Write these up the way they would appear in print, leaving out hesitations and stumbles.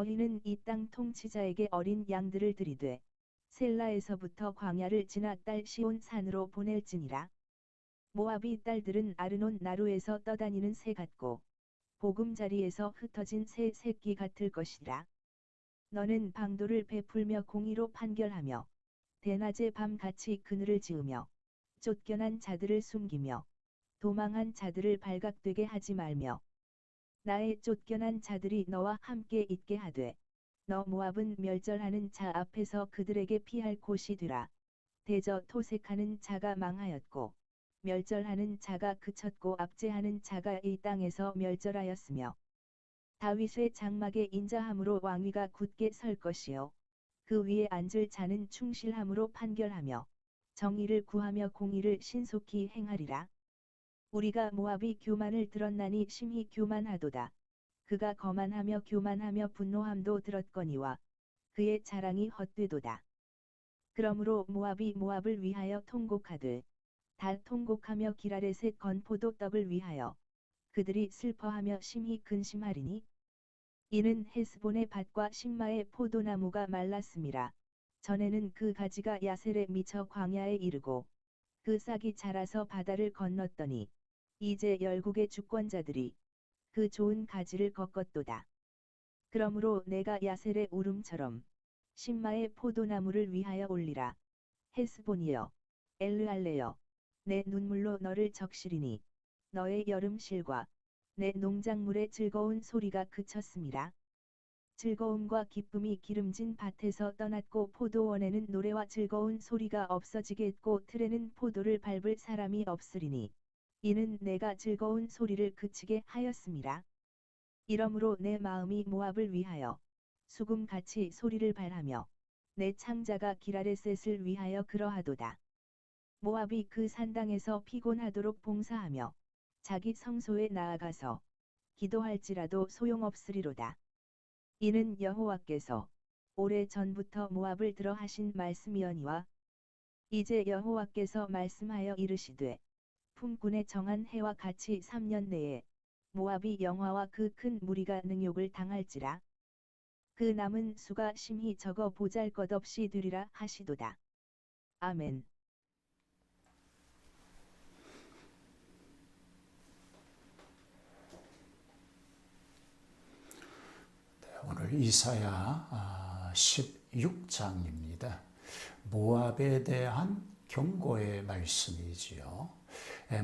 너희는 이 땅 통치자에게 어린 양들을 들이되 셀라에서부터 광야를 지나 딸 시온 산으로 보낼지니라. 모압이 딸들은 아르논 나루에서 떠다니는 새 같고 보금자리에서 흩어진 새 새끼 같을 것이라. 너는 방도를 베풀며 공의로 판결하며 대낮에 밤같이 그늘을 지으며 쫓겨난 자들을 숨기며 도망한 자들을 발각되게 하지 말며 나의 쫓겨난 자들이 너와 함께 있게 하되 너 모압은 멸절하는 자 앞에서 그들에게 피할 곳이 되라. 대저 토색하는 자가 망하였고 멸절하는 자가 그쳤고 압제하는 자가 이 땅에서 멸절하였으며 다윗의 장막에 인자함으로 왕위가 굳게 설 것이요 그 위에 앉을 자는 충실함으로 판결하며 정의를 구하며 공의를 신속히 행하리라. 우리가 모압이 교만을 들었나니 심히 교만하도다. 그가 거만하며 교만하며 분노함도 들었거니와 그의 자랑이 헛되도다. 그러므로 모압이 모압을 위하여 통곡하되 다 통곡하며 기랄에셋 건포도 떡을 위하여 그들이 슬퍼하며 심히 근심하리니 이는 헤스본의 밭과 신마의 포도나무가 말랐음이라. 전에는 그 가지가 야셀에 미쳐 광야에 이르고 그 싹이 자라서 바다를 건넜더니 이제 열국의 주권자들이 그 좋은 가지를 꺾었도다. 그러므로 내가 야셀의 울음처럼 신마의 포도나무를 위하여 올리라. 헤스본이여 엘르알레여 내 눈물로 너를 적시리니 너의 여름실과 내 농작물의 즐거운 소리가 그쳤음이라. 즐거움과 기쁨이 기름진 밭에서 떠났고 포도원에는 노래와 즐거운 소리가 없어지겠고 틀에는 포도를 밟을 사람이 없으리니 이는 내가 즐거운 소리를 그치게 하였음이라. 이러므로 내 마음이 모압을 위하여 수금같이 소리를 발하며 내 창자가 기랄에셋을 위하여 그러하도다. 모압이 그 산당에서 피곤하도록 봉사하며 자기 성소에 나아가서 기도할지라도 소용없으리로다. 이는 여호와께서 오래 전부터 모압을 들어 하신 말씀이거니와 이제 여호와께서 말씀하여 이르시되 품꾼의 정한 해와 같이 3년 내에 모압이 영화와 그 큰 무리가 능욕을 당할지라. 그 남은 수가 심히 적어 보잘것없이 되리라 하시도다. 아멘. 오늘 이사야 16장입니다. 모압에 대한 경고의 말씀이지요.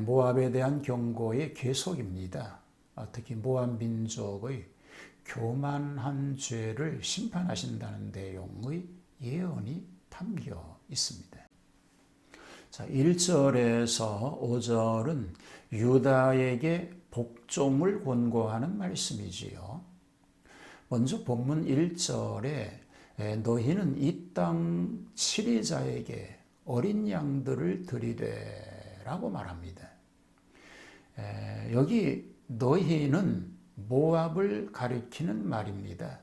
모압에 대한 경고의 계속입니다. 특히 모압 민족의 교만한 죄를 심판하신다는 내용의 예언이 담겨 있습니다. 자, 1절에서 5절은 유다에게 복종을 권고하는 말씀이지요. 먼저 본문 1절에 너희는 이 땅 치리자에게 어린 양들을 드리되라고 말합니다. 여기 너희는 모압을 가리키는 말입니다.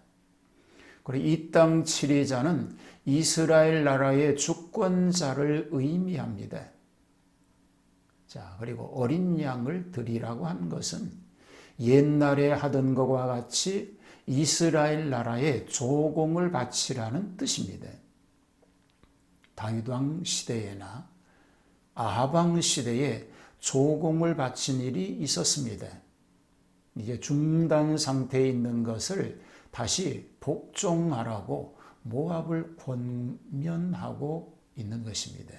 그리고 이 땅 치리자는 이스라엘 나라의 주권자를 의미합니다. 자, 그리고 어린 양을 드리라고 한 것은 옛날에 하던 것과 같이 이스라엘 나라에 조공을 바치라는 뜻입니다. 다윗 왕 시대에나 아합 왕 시대에 조공을 바친 일이 있었습니다. 이제 중단 상태에 있는 것을 다시 복종하라고 모압을 권면하고 있는 것입니다.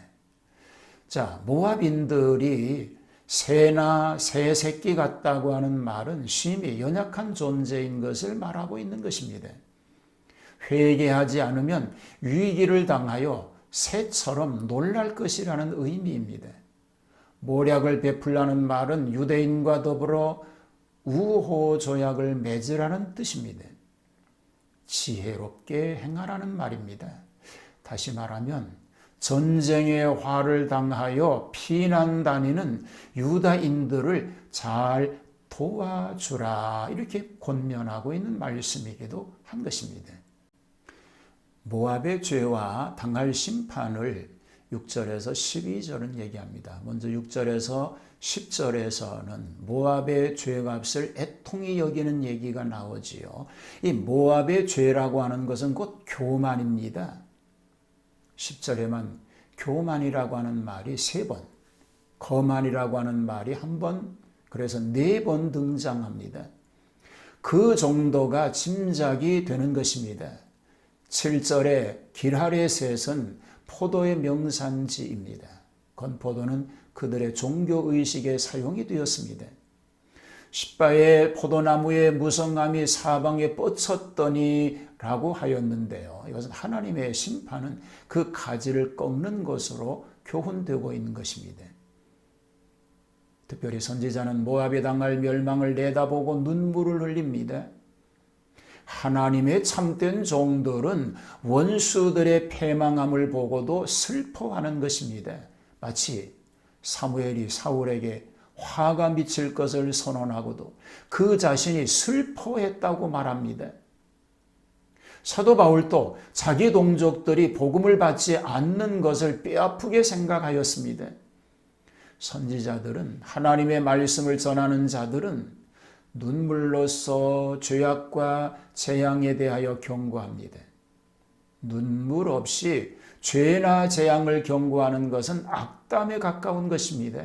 자, 모압인들이 새나 새 새끼 같다고 하는 말은 심히 연약한 존재인 것을 말하고 있는 것입니다. 회개하지 않으면 위기를 당하여 새처럼 놀랄 것이라는 의미입니다. 모략을 베풀라는 말은 유대인과 더불어 우호 조약을 맺으라는 뜻입니다. 지혜롭게 행하라는 말입니다. 다시 말하면 전쟁의 화를 당하여 피난 다니는 유다인들을 잘 도와주라, 이렇게 권면하고 있는 말씀이기도 한 것입니다. 모압의 죄와 당할 심판을 6절에서 12절은 얘기합니다. 먼저 6절에서 10절에서는 모압의 죄값을 애통히 여기는 얘기가 나오지요. 이 모압의 죄라고 하는 것은 곧 교만입니다. 10절에만 교만이라고 하는 말이 3번, 거만이라고 하는 말이 1번, 그래서 4번 등장합니다. 그 정도가 짐작이 되는 것입니다. 7절에 길하레셋은 포도의 명산지입니다. 건포도는 그들의 종교의식에 사용이 되었습니다. 십바의 포도나무의 무성함이 사방에 뻗쳤더니 라고 하였는데요. 이것은 하나님의 심판은 그 가지를 꺾는 것으로 교훈되고 있는 것입니다. 특별히 선지자는 모압에 당할 멸망을 내다보고 눈물을 흘립니다. 하나님의 참된 종들은 원수들의 패망함을 보고도 슬퍼하는 것입니다. 마치 사무엘이 사울에게 화가 미칠 것을 선언하고도 그 자신이 슬퍼했다고 말합니다. 사도 바울도 자기 동족들이 복음을 받지 않는 것을 뼈아프게 생각하였습니다. 선지자들은, 하나님의 말씀을 전하는 자들은 눈물로써 죄악과 재앙에 대하여 경고합니다. 눈물 없이 죄나 재앙을 경고하는 것은 악담에 가까운 것입니다.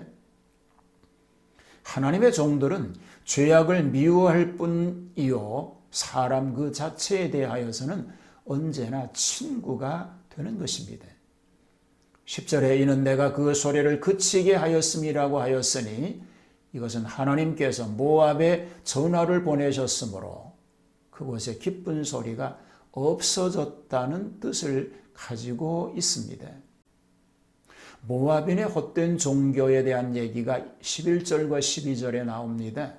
하나님의 종들은 죄악을 미워할 뿐이요 사람 그 자체에 대하여서는 언제나 친구가 되는 것입니다. 10절에 이는 내가 그 소리를 그치게 하였음이라고 하였으니 이것은 하나님께서 모압에 전화를 보내셨으므로 그곳에 기쁜 소리가 없어졌다는 뜻을 가지고 있습니다. 모압인의 헛된 종교에 대한 얘기가 11절과 12절에 나옵니다.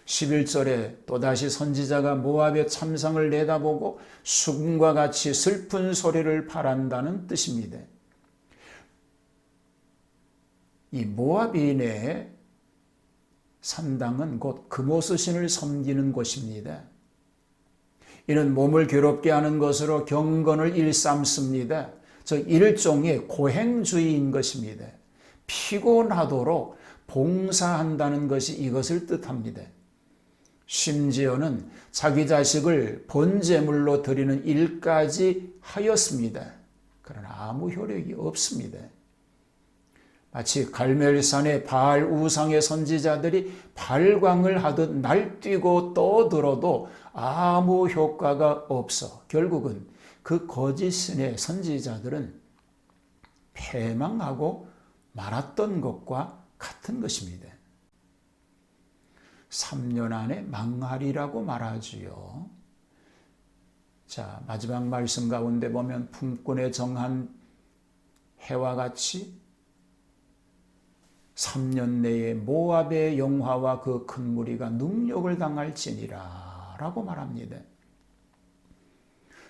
11절에 또다시 선지자가 모압의 참상을 내다보고 수금과 같이 슬픈 소리를 바란다는 뜻입니다. 이 모압인의 산당은 곧 금오스신을 섬기는 곳입니다. 이는 몸을 괴롭게 하는 것으로 경건을 일삼습니다. 즉 일종의 고행주의인 것입니다. 피곤하도록 봉사한다는 것이 이것을 뜻합니다. 심지어는 자기 자식을 번제물로 드리는 일까지 하였습니다. 그러나 아무 효력이 없습니다. 마치 갈멜산의 바알 우상의 선지자들이 발광을 하듯 날뛰고 떠들어도 아무 효과가 없어 결국은 그 거짓신의 선지자들은 패망하고 말았던 것과 같은 것입니다. 3년 안에 망하리라고 말하지요. 자, 마지막 말씀 가운데 보면 품꾼에 정한 해와 같이 3년 내에 모압의 영화와 그 큰 무리가 능력을 당할지니라 라고 말합니다.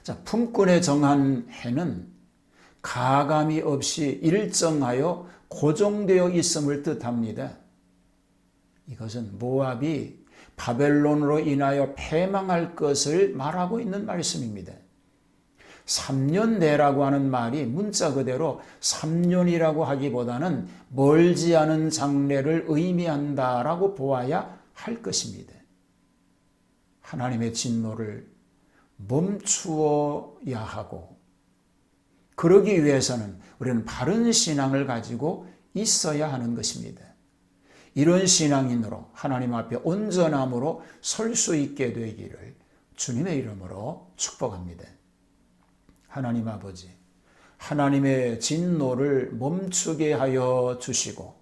자, 품꾼에 정한 해는 가감이 없이 일정하여 고정되어 있음을 뜻합니다. 이것은 모압이 바벨론으로 인하여 패망할 것을 말하고 있는 말씀입니다. 3년 내라고 하는 말이 문자 그대로 3년이라고 하기보다는 멀지 않은 장래를 의미한다라고 보아야 할 것입니다. 하나님의 진노를 멈추어야 하고 그러기 위해서는 우리는 바른 신앙을 가지고 있어야 하는 것입니다. 이런 신앙인으로 하나님 앞에 온전함으로 설 수 있게 되기를 주님의 이름으로 축복합니다. 하나님 아버지, 하나님의 진노를 멈추게 하여 주시고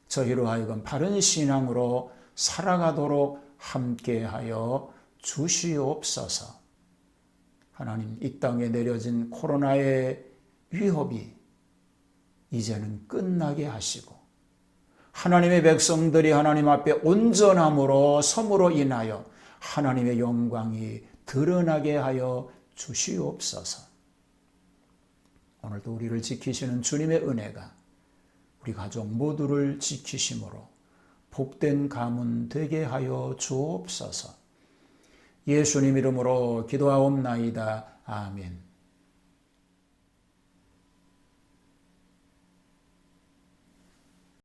저희로 하여금 바른 신앙으로 살아가도록 함께하여 주시옵소서. 하나님, 이 땅에 내려진 코로나의 위협이 이제는 끝나게 하시고 하나님의 백성들이 하나님 앞에 온전함으로 섬으로 인하여 하나님의 영광이 드러나게 하여 주시옵소서. 오늘도 우리를 지키시는 주님의 은혜가 우리 가족 모두를 지키심으로 복된 가문 되게 하여 주옵소서. 예수님 이름으로 기도하옵나이다. 아멘.